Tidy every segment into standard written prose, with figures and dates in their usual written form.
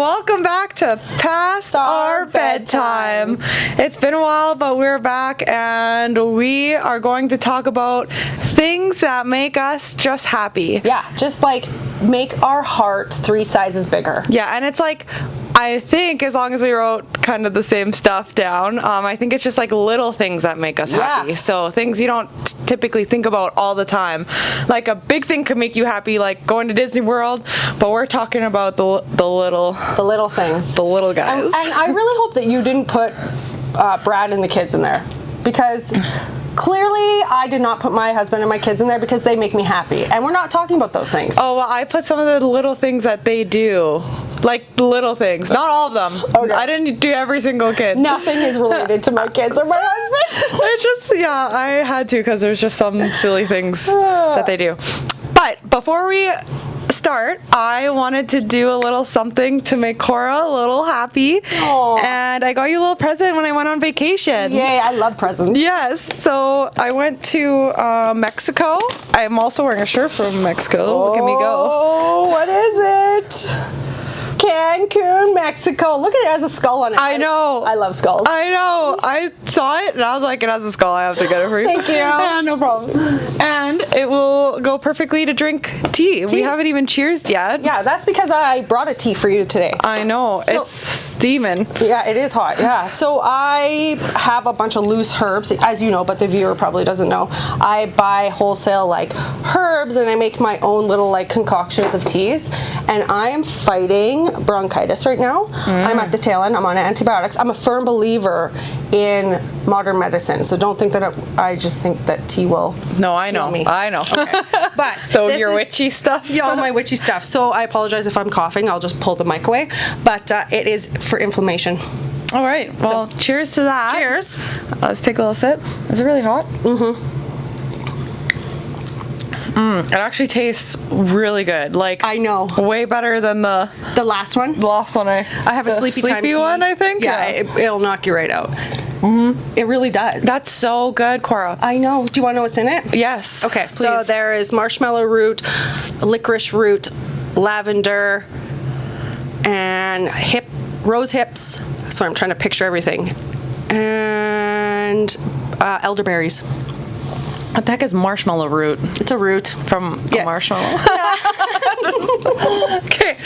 Welcome back to Past Our Bedtime. It's been a while, but we're back and we are going to talk about things that make us just happy. Yeah, just like make our heart 3 sizes bigger. Yeah, and it's like, I think as long as we wrote kind of the same stuff down, I think it's just like little things that make us happy. So things you don't typically think about all the time. Like a big thing could make you happy, like going to Disney World, but we're talking about the little things. The little guys. And I really hope that you didn't put Brad and the kids in there, because clearly I did not put my husband and my kids in there because they make me happy. And we're not talking about those things. Oh, well, I put some of the little things that they do. Like the little things. Not all of them. Okay. I didn't do every single kid. Nothing is related to my kids or my husband. It's just, yeah, I had to because there's just some silly things that they do. But before we start, I wanted to do a little something to make Cora a little happy. Aww. And I got you a little present when I went on vacation. Yay, I love presents. Yes, so I went to Mexico. I'm also wearing a shirt from Mexico. Look at me go. Oh, what is it? Cancun, Mexico. Look at it, has a skull on it. I know. I love skulls. I know. I saw it and I was like, it has a skull. I have to get it for you. Thank you. Yeah, no problem. And it will go perfectly to drink tea. We haven't even cheersed yet. Yeah, that's because I brought a tea for you today. I know. So, it's steaming. Yeah, it is hot. Yeah. So I have a bunch of loose herbs, as you know, but the viewer probably doesn't know. I buy wholesale like herbs and I make my own little like concoctions of teas. And I am fighting bronchitis right now. I'm at the tail end. I'm on antibiotics. I'm a firm believer in modern medicine, so don't think that I just think that tea will. No, I know. Heal me. I know. Okay. But so your witchy stuff. Yeah, all my witchy stuff. So I apologize if I'm coughing. I'll just pull the mic away. But it is for inflammation. All right. Well, cheers to that. Cheers. Let's take a little sip. Is it really hot? Mm-hmm. It actually tastes really good. Like, I know. Way better than the last one. The last one. I have a sleepy time tea. one, I think. Yeah, it'll knock you right out. Mm-hmm. It really does. That's so good, Cora. I know. Do you want to know what's in it? Yes. Okay, please. so there is marshmallow root, licorice root, lavender, and rose hips. So I'm trying to picture everything. And elderberries. What the heck is marshmallow root? It's a root from a marshmallow. Okay.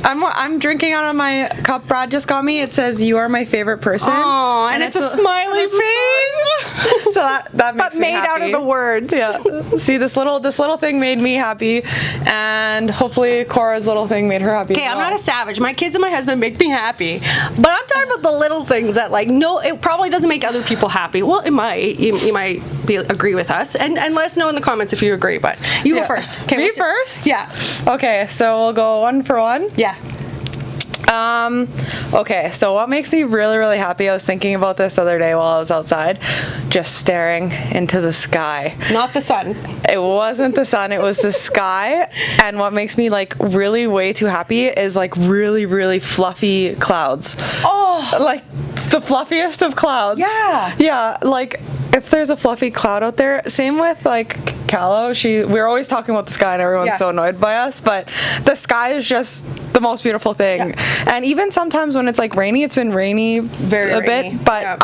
I'm drinking out of my cup Brad just got me. It says, "You are my favorite person." Oh, and it's a smiley face. So that makes but me made happy. out of the words. Yeah. See, this little thing made me happy, and hopefully Cora's little thing made her happy. Okay, I'm not a savage. My kids and my husband make me happy, but I'm talking about the little things that, like, no, it probably doesn't make other people happy. Well, it might. You might agree with us, and let us know in the comments if you agree. But you go first. Okay, me first? Yeah. Okay, so we'll go 1 for 1. Yeah. Okay, so what makes me really, really happy, I was thinking about this the other day while I was outside, just staring into the sky. Not the sun. It wasn't the sun, it was the sky, and what makes me, like, really way too happy is, like, really, really fluffy clouds. Oh! Like, the fluffiest of clouds. Yeah. Yeah, like, if there's a fluffy cloud out there, same with, like, Callow, we're always talking about the sky and everyone's so annoyed by us, but the sky is just the most beautiful thing. Yeah. And even sometimes when it's like rainy, it's been rainy a bit, but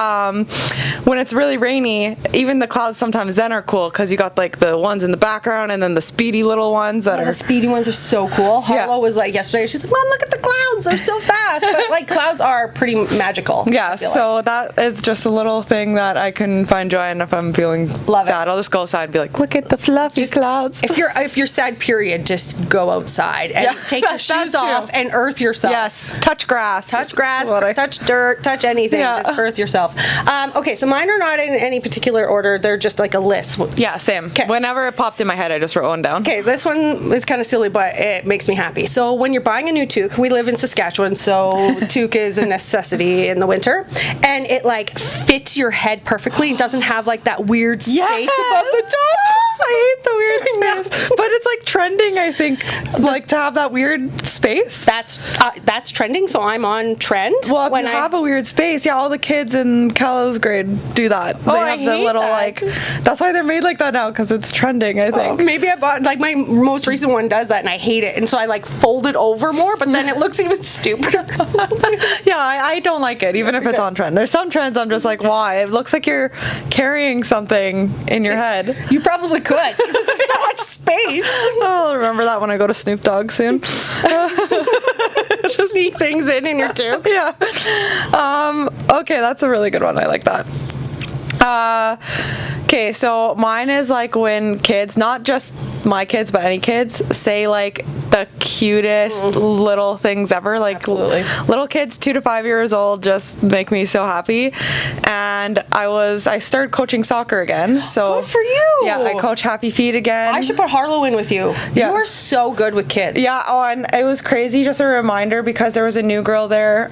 when it's really rainy, even the clouds sometimes then are cool because you got like the ones in the background and then the speedy little ones that are. The speedy ones are so cool. Harlow was like yesterday, she's like, "Mom, look at the clouds, they're so fast." But like clouds are pretty magical. Yeah, so that is just a little thing that I can find joy in if I'm feeling sad. I'll just go outside and be like, "Look at the fluffy clouds." If you're sad, period, just go outside and take your shoes off and earth yourself. Yes, touch grass, touch dirt, touch anything. Just earth yourself. Okay, so mine are not in any particular order. They're just like a list. Yeah, same. Kay. Whenever it popped in my head, I just wrote one down. Okay, this one is kind of silly, but it makes me happy. So when you're buying a new toque, we live in Saskatchewan, so toque is a necessity in the winter, and it like fits your head perfectly. It doesn't have like that weird space above the top. I hate the weird space, but it's like trending. I think like to have that weird space. That's trending. So I'm on trend. Well, if you have a weird space, yeah, all the kids in Callow's grade do that. They have the little like. That's why they're made like that now because it's trending. I think. Maybe I bought like my most recent one does that, and I hate it, and so I like fold it over more, but then it looks even stupider. Yeah, I don't like it, even if it's on trend. There's some trends I'm just like, why? It looks like you're carrying something in your head. You probably could because there's so much space. I'll remember that when I go to Snoop Dogg soon. Just sneak things in your tube. Yeah. Okay, that's a really good one. I like that. Okay, so mine is like when kids, not just my kids, but any kids, say like the cutest little things ever. Like Absolutely. Little kids 2 to 5 years old just make me so happy. And I started coaching soccer again. So Good for you. Yeah, I coach Happy Feet again. I should put Harlow in with you. Yeah. You are so good with kids. Yeah, and it was crazy, just a reminder, because there was a new girl there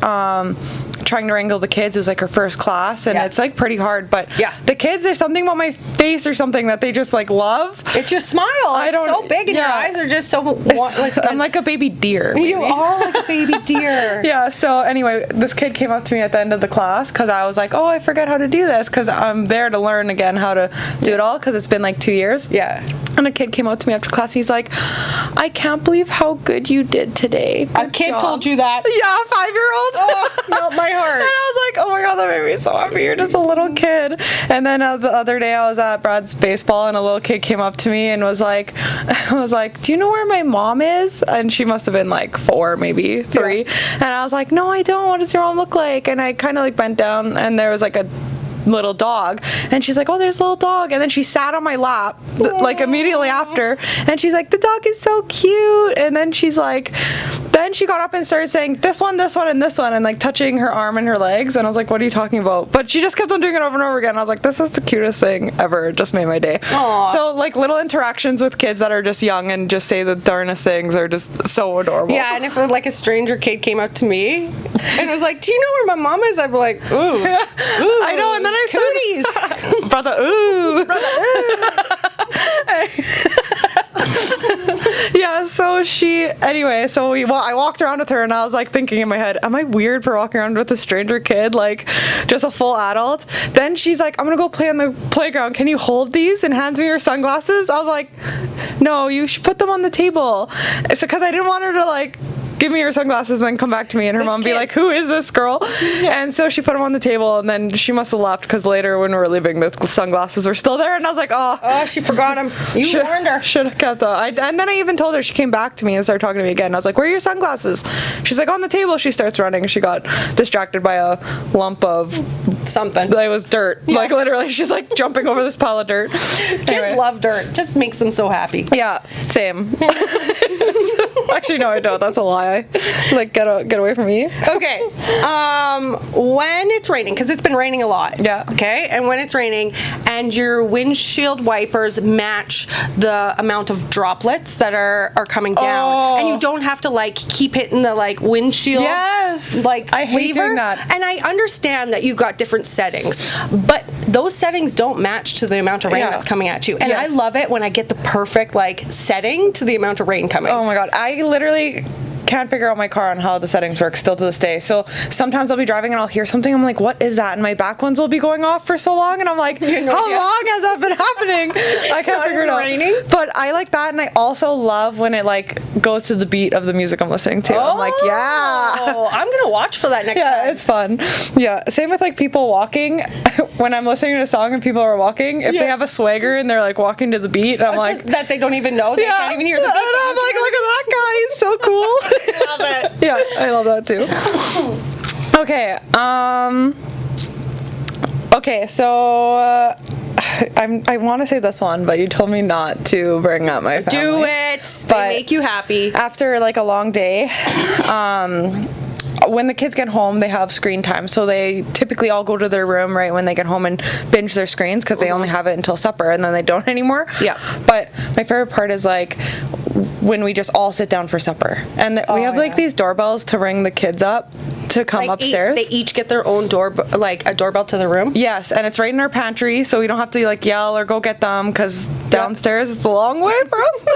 trying to wrangle the kids. It was like her first class, and it's like pretty hard, but the kids, there's something about my face or something that they just like love. It's your smile. It's so big, and your eyes are just so I'm like a baby deer. Maybe. You are like a baby deer. Yeah, so anyway, this kid came up to me at the end of the class because I was like, oh, I forgot how to do this, because I'm there to learn again how to do it all, because it's been like 2 years. Yeah. And a kid came up to me after class, and he's like, I can't believe how good you did today. Good a kid job. told you that? Yeah, a 5-year-old. Oh, melt my heart. And I was like, oh my God, that made me so happy. You're just a little kid. And then the other day I was at Brad's baseball, and a little kid came up to me and was like, do you know where my mom is? And she must have been like 4, maybe 3. Yeah. And I was like, no, I don't. What does your mom look like? And I kind of like bent down, and there was like a little dog, and she's like, oh, there's a little dog, and then she sat on my lap like immediately after, and she's like, the dog is so cute. And then she's like, then she got up and started saying this one, and this one, and like touching her arm and her legs, and I was like, what are you talking about? But she just kept on doing it over and over again. I was like, this is the cutest thing ever. It just made my day. Aww. So like little interactions with kids that are just young and just say the darnest things are just so adorable. Yeah, and if like a stranger kid came up to me and was like, do you know where my mom is? I'd be like, ooh, ooh. I know. And then I Cooties. Brother, ooh. Brother, ooh. Yeah, so I walked around with her, and I was like thinking in my head, am I weird for walking around with a stranger kid, like just a full adult? Then she's like, I'm gonna go play on the playground, can you hold these? And hands me her sunglasses. I was like, no, you should put them on the table. So because I didn't want her to like give me her sunglasses and then come back to me, and her mom be like, who is this girl? Yeah. And so she put them on the table, and then she must have left, because later when we were leaving, the sunglasses were still there, and I was like, oh, she forgot them. You warned her. Should have kept them. And then I even told her, she came back to me and started talking to me again. I was like, where are your sunglasses? She's like, on the table. She starts running. She got distracted by a lump of something. That was dirt. Yeah. Like literally, she's like jumping over this pile of dirt. Kids love dirt. Just makes them so happy. Yeah, same. Actually, no, I don't. That's a lie. Like, get away from me. Okay. When it's raining, because it's been raining a lot. Yeah. Okay. And when it's raining, and your windshield wipers match the amount of droplets that are coming down, and you don't have to like keep hitting the like windshield. Yes. Like I hate lever. doing that. And I understand that you've got different settings, but those settings don't match to the amount of rain that's coming at you. And I love it when I get the perfect like setting to the amount of rain coming. Oh my God. I literally can't figure out my car on how the settings work still to this day. So sometimes I'll be driving and I'll hear something, I'm like, what is that? And my back ones will be going off for so long, and I'm like, how long has that been happening? I can't figure it out. Raining. But I like that, and I also love when it like goes to the beat of the music I'm listening to. I'm like, I'm gonna watch for that next time. Yeah, it's fun. Yeah, same with like people walking. When I'm listening to a song and people are walking, if they have a swagger and they're like walking to the beat, I'm like, that they don't even know, they can't even hear the beat. And I'm like, look at that guy, he's so cool. I love it. Yeah, I love that too. Okay, okay, so I want to say this one, but you told me not to bring up my family. Do it. They make you happy. After like a long day, when the kids get home, they have screen time, so they typically all go to their room right when they get home and binge their screens, because they only have it until supper, and then they don't anymore. Yeah. But my favorite part is like when we just all sit down for supper, and we have like these doorbells to ring the kids up. to come upstairs. They each get their own a doorbell to the room? Yes, and it's right in our pantry, so we don't have to like yell or go get them because downstairs it's a long way for us.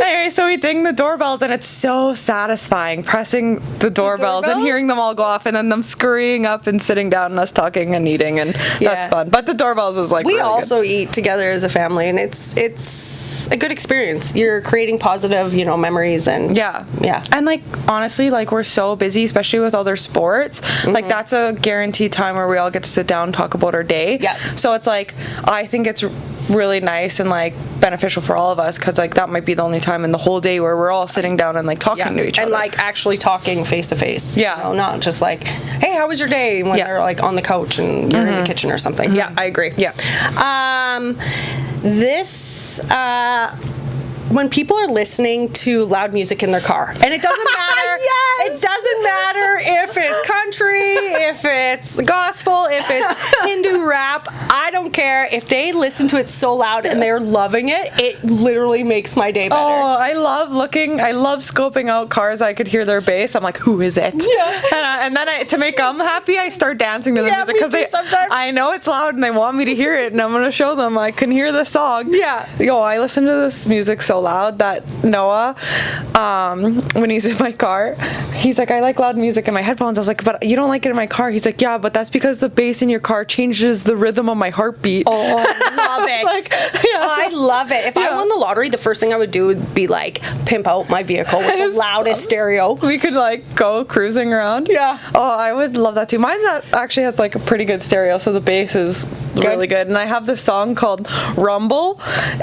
Anyway, so we ding the doorbells, and it's so satisfying pressing the doorbells and hearing them all go off, and then them scurrying up and sitting down and us talking and eating, and that's fun. But the doorbells is like we really also good. eat together as a family, and it's a good experience. You're creating positive, memories, and yeah. And like honestly, like we're so busy, especially with other sports. Like that's a guaranteed time where we all get to sit down and talk about our day. Yeah. So it's like I think it's really nice and like beneficial for all of us because like that might be the only time in the whole day where we're all sitting down and like talking to each other and like actually talking face to face. Yeah. Not just like, hey, how was your day? When they're like on the couch and you're in the kitchen or something. Yeah, I agree. Yeah. When people are listening to loud music in their car, and it doesn't matter. It doesn't matter if it's country, if it's gospel, if it's Hindu rap. I don't care. If they listen to it so loud and they're loving it, it literally makes my day better. Oh, I love scoping out cars. I could hear their bass. I'm like, who is it? Yeah. And then to make them happy, I start dancing to the music because I know it's loud and they want me to hear it, and I'm gonna show them I can hear the song. Yeah. I listen to this music so loud that Noah, when he's in my car, he's like, I like loud music in my headphones. I was like, but you don't like it in my car. He's like, yeah, but that's because the bass in your car changes the rhythm of my heartbeat. Oh, I love it. I love it. If I won the lottery, the first thing I would do would be like pimp out my vehicle with the loudest stereo. We could like go cruising around. Yeah. Oh, I would love that too. Mine actually has like a pretty good stereo, so the bass is really good. And I have this song called Rumble,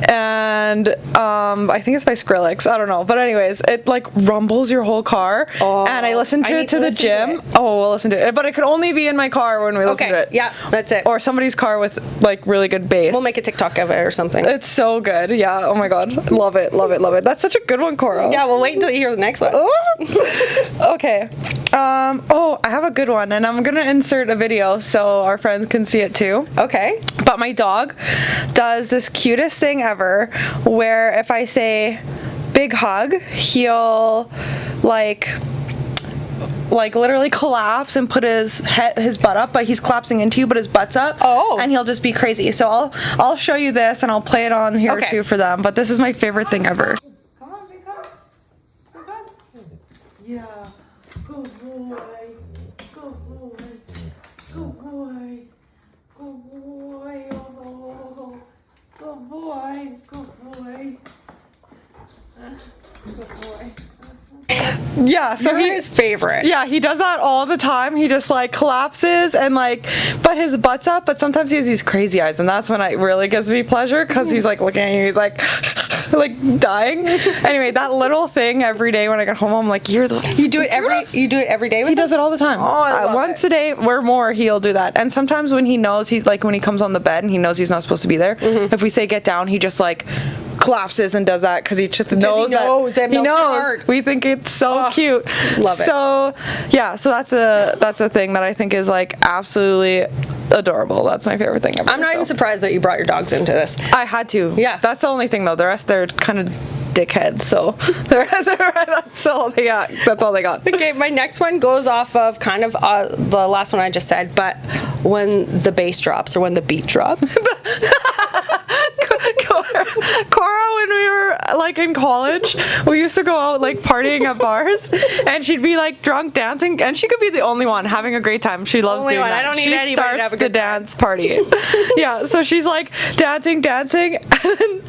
and I think it's by Skrillex. I don't know, but anyways, it like rumbles your whole car. Oh, and I listen to it to the gym. Oh, we'll listen to it, but it could only be in my car when we listen to it. Yeah, that's it. Or somebody's car with like really good bass. We'll make a TikTok of it or something. It's so good. Yeah. Oh my god, love it, love it, love it. That's such a good one, Cora. Yeah, we'll wait until you hear the next one. Okay. I have a good one, and I'm gonna insert a video so our friends can see it too. Okay. But my dog does this cutest thing ever, where if I say big hug, he'll like literally collapse and put his butt up, but he's collapsing into you, but his butt's up. Oh. And he'll just be crazy. So I'll show you this, and I'll play it on here too for them. But this is my favorite thing ever. Come on, pick up. Pick up. Yeah. Good boy. Good boy. Good boy. Good boy. Oh. Good boy. Good boy. Good boy. Yeah, so You're his favorite. Yeah, he does that all the time. He just like collapses and but his butt's up, but sometimes he has these crazy eyes, and that's when it really gives me pleasure because he's like looking at you, he's like like dying. Anyway, that little thing every day when I get home, I'm like, you do it every day with He does it all the time. Oh, once a day or more, he'll do that. And sometimes when he knows, when he comes on the bed and he knows he's not supposed to be there, if we say get down, he just like collapses and does that because he just knows that he knows. We think it's so cute. Love it. So yeah, so that's a thing that I think is like absolutely adorable. That's my favorite thing ever. I'm not even surprised that you brought your dogs into this. I had to. Yeah. That's the only thing though. The rest, they're kind of dickheads, so that's all they got. That's all they got. Okay, my next one goes off of kind of the last one I just said, but when the bass drops or when the beat drops. Cora, when we were like in college, we used to go out like partying at bars, and she'd be like drunk dancing, and she could be the only one having a great time. She loves doing that. I don't need anybody She starts to have a the good time. dance party. Yeah, so she's like dancing,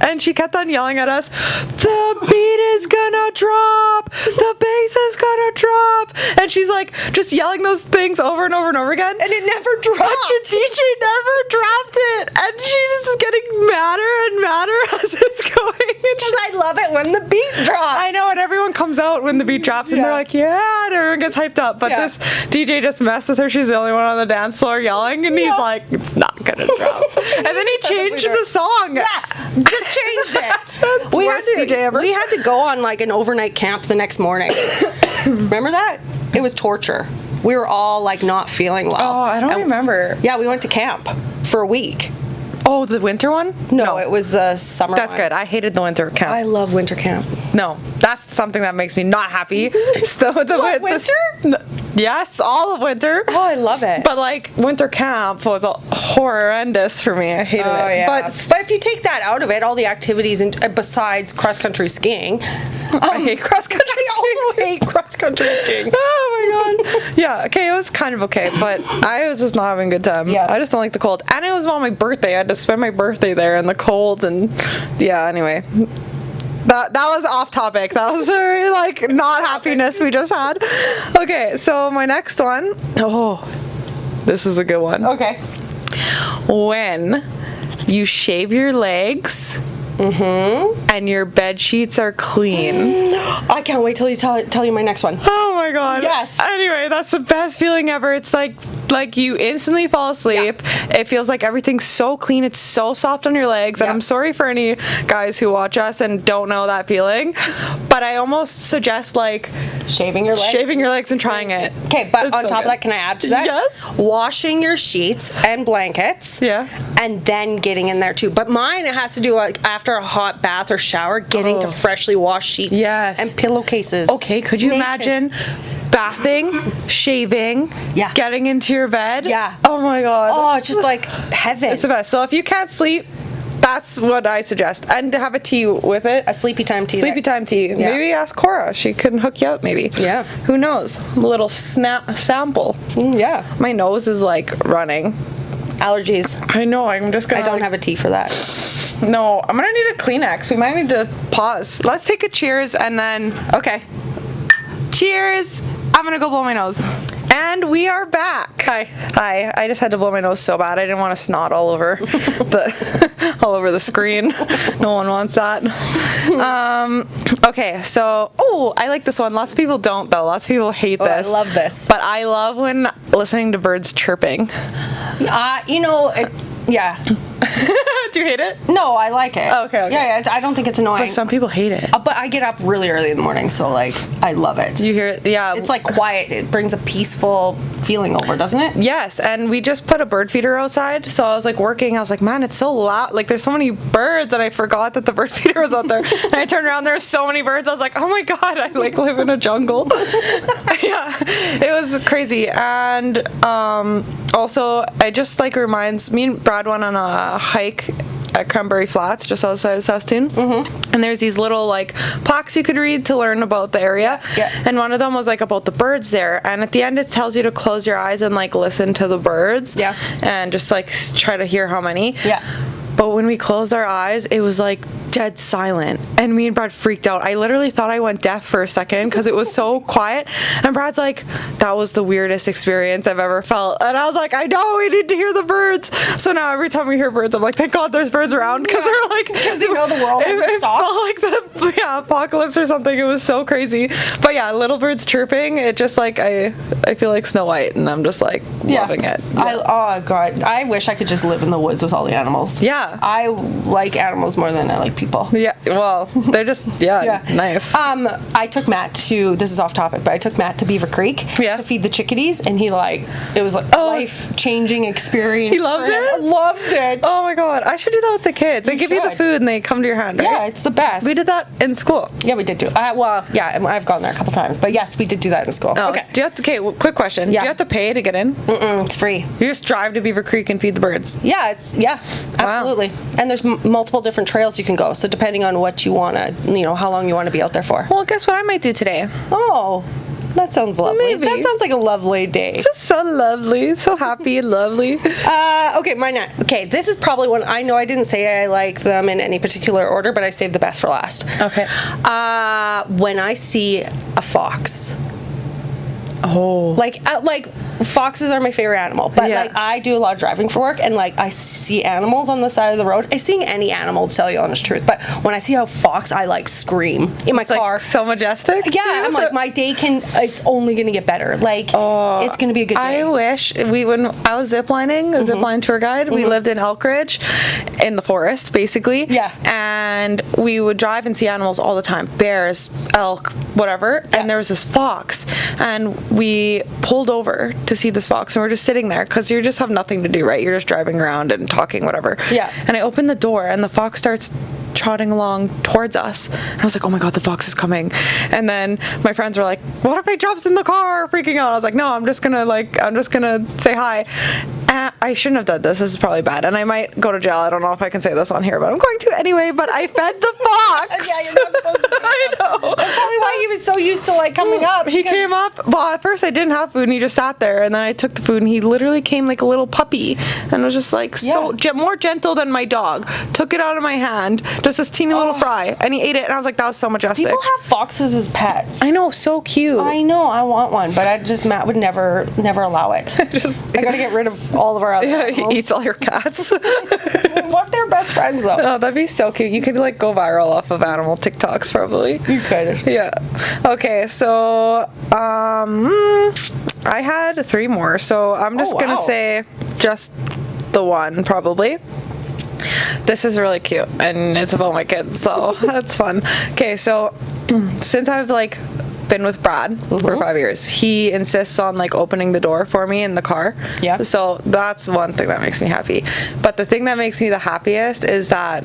and she kept on yelling at us, "The beat is gonna drop, the bass is gonna drop," and she's like just yelling those things over and over and over again, and it never dropped. The DJ never dropped it, and she just is getting madder and madder as it's going. Because I love it when the beat drops. I know, and everyone comes out when the beat drops, and they're like, yeah, and everyone gets hyped up. But this DJ just messed with her. She's the only one on the dance floor yelling, and he's like, it's not gonna drop. And then he changed the song. Yeah, just changed it. we had to go on like an overnight camp the next morning. Remember that? It was torture. We were all like not feeling well. Oh, I don't remember. Yeah, we went to camp for a week. Oh, the winter one? No, it was the summer That's one. good. I hated the winter camp. I love winter camp. No, that's something that makes me not happy. Winter? Yes, all of winter. Oh, I love it. But like winter camp was horrendous for me. I hated it. Yeah. But But if you take that out of it, all the activities besides cross country skiing, I hate cross country. I also hate cross country skiing. Oh my god. Yeah, okay, it was kind of okay, but I was just not having a good time. Yeah. I just don't like the cold. And it was on my birthday. I had to spend my birthday there in the cold, and yeah, anyway. That was off topic. That was very like not happiness we just had. Okay, so my next one. Oh, this is a good one. Okay. When you shave your legs and your bed sheets are clean. I can't wait till you tell you my next one. Oh my god. Yes. Anyway, that's the best feeling ever. It's like you instantly fall asleep. Yeah. It feels like everything's so clean. It's so soft on your legs. And I'm sorry for any guys who watch us and don't know that feeling, but I almost suggest like shaving your legs and trying it. Okay, but It's on so top of good. that, can I add to that? Yes. Washing your sheets and blankets. Yeah. And then getting in there too. But mine, it has to do like after a hot bath or shower, getting to freshly washed sheets. Yes. And pillowcases. Okay, could you imagine bathing, shaving, getting into your bed? Yeah. Oh my god. Oh, it's just like heaven. It's the best. So if you can't sleep, that's what I suggest. And to have a tea with it. A sleepy time tea. Sleepy time tea. Yeah. Maybe ask Cora. She can hook you up maybe. Yeah. Who knows? A little sample. Yeah. My nose is like running. Allergies. I know. I'm just gonna. I don't have a tea for that. No. I'm gonna need a Kleenex. We might need to pause. Let's take a cheers and then. Okay. Cheers. I'm gonna go blow my nose. And we are back. Hi. I just had to blow my nose so bad. I didn't want to snot all over the screen. No one wants that. Okay, so I like this one. Lots of people don't though. Lots of people hate this. I love this. But I love when listening to birds chirping. Yeah. Do you hate it? No, I like it. Okay. Yeah, I don't think it's annoying. But some people hate it. But I get up really early in the morning, so like I love it. You hear it? Yeah. It's like quiet. It brings a peaceful feeling over, doesn't it? Yes, and we just put a bird feeder outside, so I was like working, I was like, man, it's so loud, like there's so many birds, and I forgot that the bird feeder was out there, and I turned around, there were so many birds, I was like, oh my god, I like live in a jungle. Yeah, it was crazy. And also, I just like reminds me and Brad went on a hike at Cranberry Flats, just outside of Saskatoon. And there's these little like plaques you could read to learn about the area. Yeah. And one of them was like about the birds there. And at the end, it tells you to close your eyes and like listen to the birds. Yeah. And just like try to hear how many. Yeah. But when we closed our eyes, it was like dead silent. And me and Brad freaked out. I literally thought I went deaf for a second because it was so quiet. And Brad's like, that was the weirdest experience I've ever felt. And I was like, I know, we need to hear the birds. So now every time we hear birds, I'm like, thank God there's birds around. Because they're like, because you know the world hasn't it stopped. felt like the apocalypse or something. It was so crazy. But yeah, little birds chirping, it just like, I feel like Snow White. And I'm just like loving it. Yeah. Oh God, I wish I could just live in the woods with all the animals. Yeah. I like animals more than I like people. Yeah, well, they're just, nice. I took Matt to, this is off topic, but I took Matt to Beaver Creek to feed the chickadees, and he it was like life-changing experience. He loved for him. it? Loved it. Oh my god, I should do that with the kids. They give you the should. food and they come to your hand, right? Yeah, it's the best. We did that in school. Yeah, we did do. I've gone there a couple times, but yes, we did do that in school. Oh, Okay. Do you have to, quick question. Yeah. Do you have to pay to get in? It's free. You just drive to Beaver Creek and feed the birds? Yeah, absolutely. And there's multiple different trails you can go. So depending on what you want to, how long you want to be out there for. Well, guess what I might do today? Oh, that sounds lovely. Maybe. That sounds like a lovely day. It's just so lovely, so happy and lovely. Okay, okay, this is probably one. I know I didn't say I like them in any particular order, but I saved the best for last. Okay. When I see a fox. Oh. Like foxes are my favorite animal, but like I do a lot of driving for work, and like I see animals on the side of the road. I see any animal, to tell you the honest truth, but when I see a fox, I like scream in my car. Like so majestic. Yeah, I'm like, my day it's only gonna get better. Like it's gonna be a good day. I wish when I was ziplining, a zipline tour guide, we lived in Elk Ridge, in the forest, basically. Yeah. And we would drive and see animals all the time, bears, elk, whatever. Yeah. And there was this fox, and we pulled over to see this fox, and we're just sitting there because you just have nothing to do, right? You're just driving around and talking, whatever. Yeah. And I opened the door, and the fox starts trotting along towards us. And I was like, oh my God, the fox is coming. And then my friends were like, what if he jumps in the car? Freaking out. I was like, no, I'm just gonna say hi. I shouldn't have done this. This is probably bad. And I might go to jail. I don't know if I can say this on here, but I'm going to anyway. But I fed the fox. Yeah, you're not supposed to. I know. That's probably why he was so used to like coming up. He came up. Well, at first I didn't have food, and he just sat there. And then I took the food, and he literally came like a little puppy, and was just like more gentle than my dog. Took it out of my hand, just this teeny little fry, and he ate it. And I was like, that was so majestic. People have foxes as pets. I know, so cute. I know, I want one, but Matt would never allow it. I gotta get rid of all of our other animals. He eats all your cats. What if they're best friends though? Oh, that'd be so cute. You could like go viral off of animal TikToks probably. You could. Yeah. Okay, so I had 3 more, so I'm just gonna say just the one probably. This is really cute, and it's about my kids, so that's fun. Okay, so since I've like been with Brad for 5 years, he insists on like opening the door for me in the car. Yeah. So that's one thing that makes me happy. But the thing that makes me the happiest is that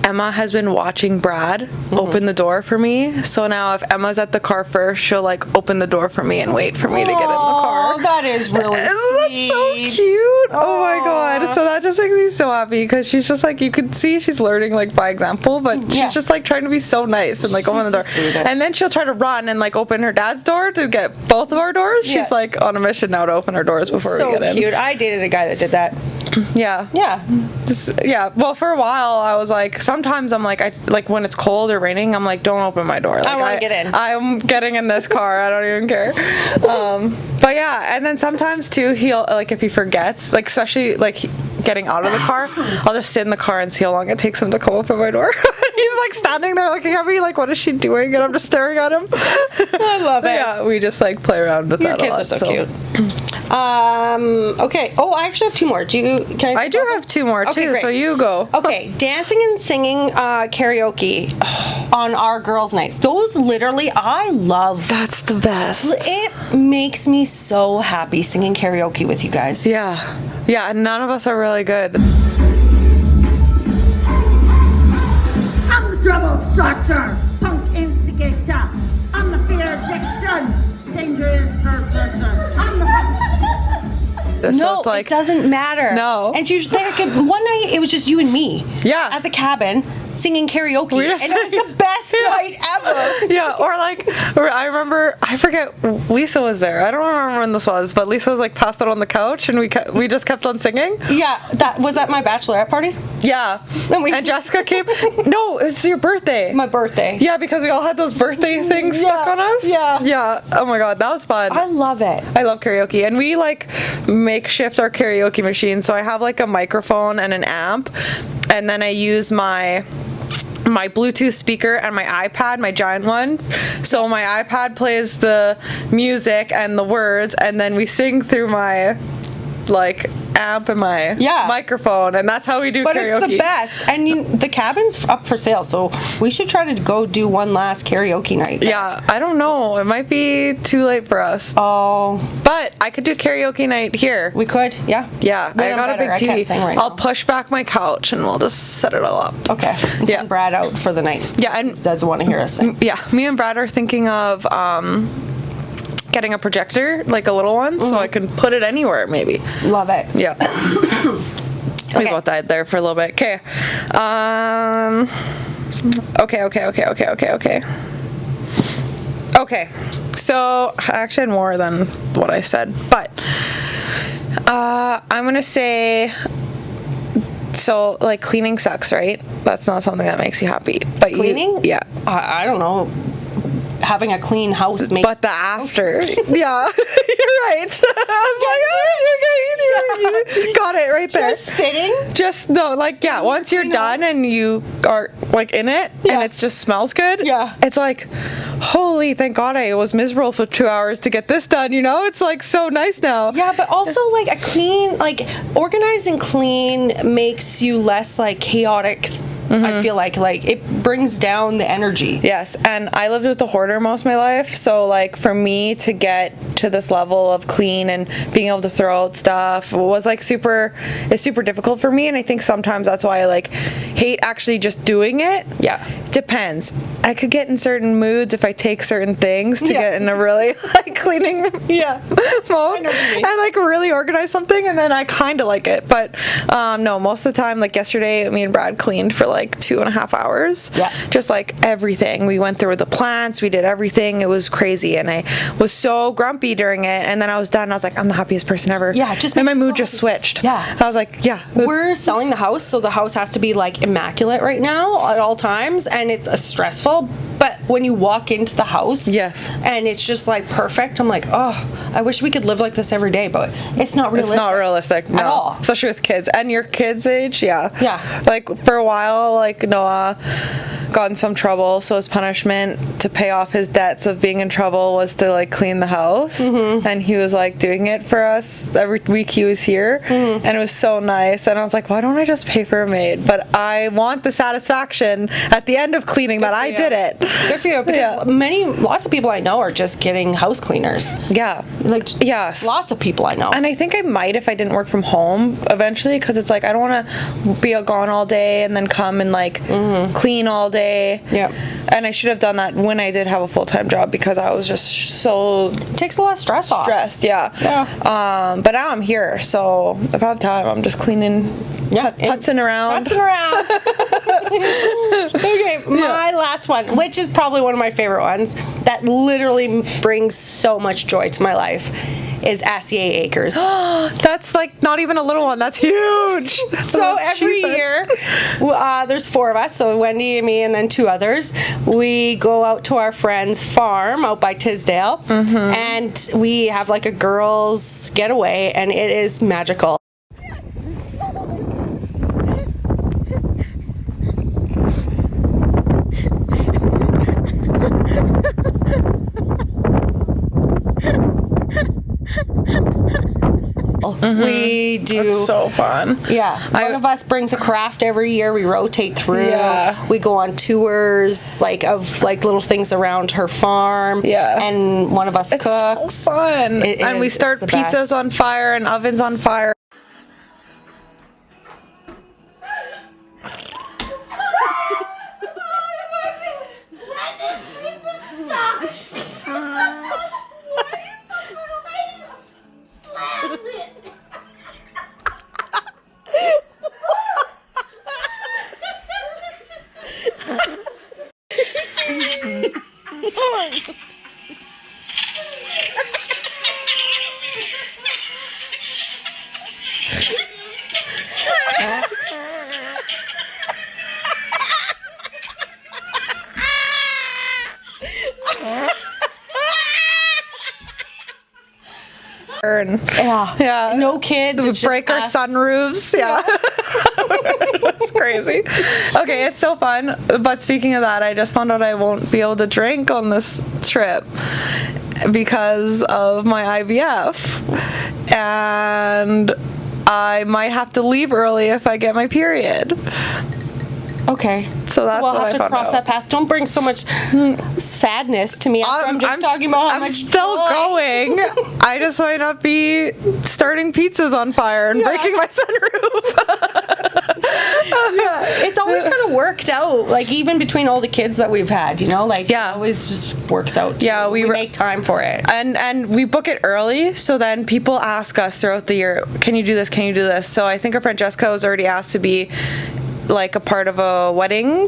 Emma has been watching Brad open the door for me. So now if Emma's at the car first, she'll like open the door for me and wait for me to get in the car. Oh, that is really Isn't sweet. that so cute? Oh my God. So that just makes me so happy because she's just like, you could see she's learning like by example, but she's just like trying to be so nice and like open the door. And then she'll try to run and like open her dad's door to get both of our doors. She's like on a mission now to open our doors before we get in. So cute. I dated a guy that did that. Yeah. Yeah. Well, for a while I was like, sometimes I'm like, when it's cold or raining, I'm like, don't open my door. Like, I want to get in. I'm getting in this car. I don't even care. But yeah, and then sometimes too, he'll like if he forgets, like especially like getting out of the car, I'll just sit in the car and see how long it takes him to come open my door. He's like standing there looking at me like, what is she doing? And I'm just staring at him. I love it. Yeah, we just like play around with that. Your kids are so cute. Okay. Oh, I actually have 2 more. Can I? I do have 2 more too. Great. So you go. Okay, dancing and singing karaoke on our girls' nights. Those literally, I love. That's the best. It makes me so happy singing karaoke with you guys. Yeah, and none of us are really good. I'm the trouble starter, punk instigator. I'm the fear addiction, dangerous person. I'm the No, it's like, it doesn't matter. No. And she was there. One night, it was just you and me. Yeah. At the cabin, singing karaoke. And it was the best night ever. Yeah, or I remember, I forget, Lisa was there. I don't remember when this was, but Lisa was like passed out on the couch and we just kept on singing. Yeah, that was at my bachelorette party. Yeah. And Jessica came. No, it's your birthday. My birthday. Yeah, because we all had those birthday things stuck on us. Yeah. Yeah. Oh my God, that was fun. I love it. I love karaoke, and we like makeshift our karaoke machine. So I have like a microphone and an amp, and then I use my Bluetooth speaker and my iPad, my giant one. So my iPad plays the music and the words, and then we sing through my like amp and my microphone, and that's how we do karaoke. But it's the best. And the cabin's up for sale, so we should try to go do one last karaoke night. Yeah, I don't know. It might be too late for us. Oh. But I could do karaoke night here. We could, yeah. Yeah, I got a big TV. I can't sing right I'll now. push back my couch and we'll just set it all up. Okay. And send Brad out for the night. Yeah, and doesn't want to hear us sing. Yeah, me and Brad are thinking of getting a projector, like a little one, so I can put it anywhere maybe. Love it. Yeah. We both died there for a little bit. Okay. Okay. So I actually had more than what I said, but I'm gonna say, so like cleaning sucks, right? That's not something that makes you happy. But Cleaning? Yeah. I don't know. Having a clean house makes. But the after, yeah, you're right. I was like, you got it right there. Just sitting? Just no, like once you're done and you are like in it and it just smells good. Yeah. It's like, holy, thank God I was miserable for 2 hours to get this done. You know, it's like so nice now. Yeah, but also like a clean, like organized and clean makes you less like chaotic I feel like it brings down the energy. Yes, and I lived with a hoarder most of my life, so like for me to get to this level of clean and being able to throw out stuff was like super difficult for me, and I think sometimes that's why I like hate actually just doing it. Yeah. Depends. I could get in certain moods if I take certain things to get in a really like cleaning mode and like really organize something, and then I kind of like it. But no, most of the time, like yesterday, me and Brad cleaned for like 2.5 hours. Yeah. Just like everything. We went through the plants, we did everything. It was crazy, and I was so grumpy during it. And then I was done. I was like, I'm the happiest person ever. Yeah, just and my makes you mood so just happy. switched. Yeah. I was like, yeah. We're selling the house, so the house has to be like immaculate right now at all times, and it's stressful. But when you walk into the house, Yes. and it's just like perfect, I'm like, oh, I wish we could live like this every day, but it's not realistic. It's not realistic, no. At all. Especially with kids. And your kids' age, yeah. Yeah. Like, for a while, like, Noah got in some trouble, so his punishment to pay off his debts of being in trouble was to, like, clean the house. Mm-hmm. And he was, like, doing it for us every week he was here. Mm-hmm. And it was so nice. And I was like, why don't I just pay for a maid? But I want the satisfaction at the end of cleaning that I did it. Good for you, because lots of people I know are just getting house cleaners. Yeah. Like, yes. lots of people I know. And I think I might if I didn't work from home eventually, because it's like I don't want to be gone all day and then come and like clean all day. Yeah. And I should have done that when I did have a full-time job, because I was just so It takes a lot of stress off. stressed. Yeah. Yeah. But now I'm here, so if I have time, I'm just cleaning, putzing around. Putzing around. Okay, my last one, which is probably one of my favorite ones, that literally brings so much joy to my life, is Acier Acres. That's like not even a little one. That's huge. So every year, there's 4 of us, so Wendie and me and then 2 others. We go out to our friend's farm out by Tisdale, and we have like a girls' getaway, and it is magical. We do. It's so fun. Yeah, one of us brings a craft every year. We rotate through. Yeah. We go on tours, of little things around her farm. Yeah. And one of us cooks. So fun. And we start the pizzas best. on fire and ovens on fire. Yeah. No kids. We it's break our just us. sunroofs. Yeah. That's crazy. Okay, it's so fun. But speaking of that, I just found out I won't be able to drink on this trip because of my IVF. And I might have to leave early if I get my period. Okay. So that's we'll what have I to found cross out. that path. Don't bring so much sadness to me. I'm just talking about how I'm much still joy. going. I just might not be starting pizzas on fire and breaking my sunroof. Yeah, it's always kind of worked out. Like even between all the kids that we've had, it always just works out. Yeah, we make time for it. And we book it early, so then people ask us throughout the year, can you do this? Can you do this? So I think our friend Jessica was already asked to be like a part of a wedding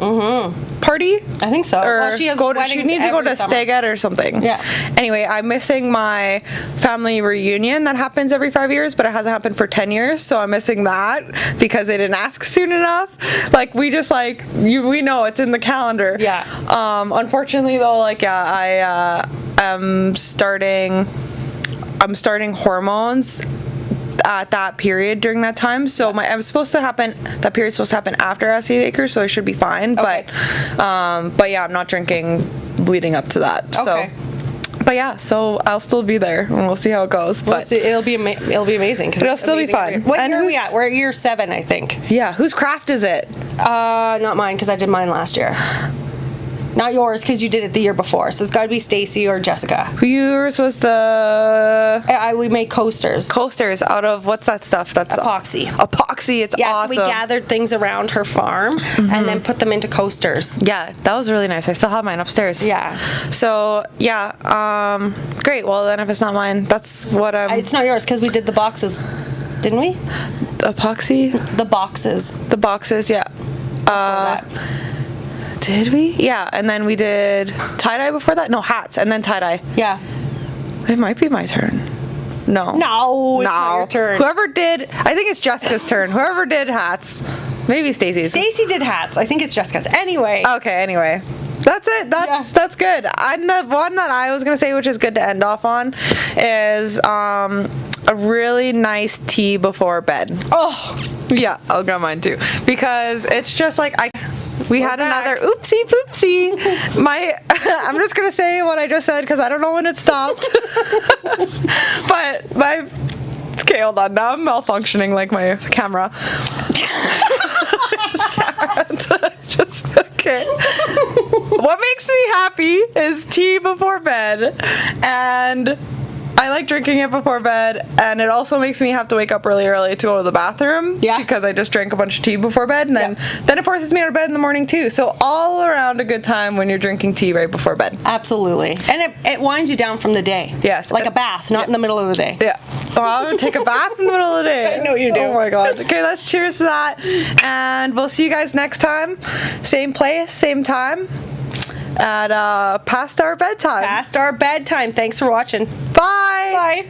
party. I think so. Or Well, she has she weddings needs to go every to summer. Stagette or something. Yeah. Anyway, I'm missing my family reunion that happens every 5 years, but it hasn't happened for 10 years, so I'm missing that because they didn't ask soon enough. Like we just we know it's in the calendar. Yeah. Unfortunately though, I am starting hormones at that period during that time, so that period's supposed to happen after Acier Acres, so I should be fine. Okay. But yeah, I'm not drinking leading up to that. Okay. So But yeah, so I'll still be there, and we'll see how it goes. We'll But see. It'll be amazing. But it'll still be fun. What And year are we who's- at? We're at year 7, I think. yeah, whose craft is it? Not mine, because I did mine last year. Not yours, because you did it the year before. So it's got to be Stacy or Jessica. Yours was the We made coasters. coasters out of what's that stuff? That's Epoxy. Epoxy. It's Yeah, awesome. so we gathered things around her farm and then put them into coasters. Yeah, that was really nice. I still have mine upstairs. Yeah. So yeah, great. Well, then if it's not mine, that's what I'm. It's not yours, because we did the boxes, didn't we? Epoxy. The boxes. The boxes. Yeah. That. Did we? Yeah, and then we did tie-dye before that. No, hats, and then tie-dye. Yeah. It might be my turn. No. No, it's not your turn. Whoever did, I think it's Jessica's turn. Whoever did hats, maybe Stacy's. Stacy did hats. I think it's Jessica's. Anyway. Okay, anyway. That's it. That's good. And the one that I was gonna say, which is good to end off on, is a really nice tea before bed. Oh. Yeah, I'll grab mine too, because it's just like we had another oopsie poopsie. I'm just gonna say what I just said because I don't know when it stopped. But okay, hold on. Now I'm malfunctioning like my camera. Just okay. What makes me happy is tea before bed, and I like drinking it before bed, and it also makes me have to wake up really early to go to the bathroom. Yeah. Because I just drank a bunch of tea before bed, and then it forces me out of bed in the morning too. So all around a good time when you're drinking tea right before bed. Absolutely. And it winds you down from the day. Yes. Like a bath, not in the middle of the day. Yeah. Oh, I'm gonna take a bath in the middle of the day. I know you do. Oh my god. Okay, let's cheers to that, and we'll see you guys next time. Same place, same time. At past our bedtime. Past our bedtime. Thanks for watching. Bye. Bye.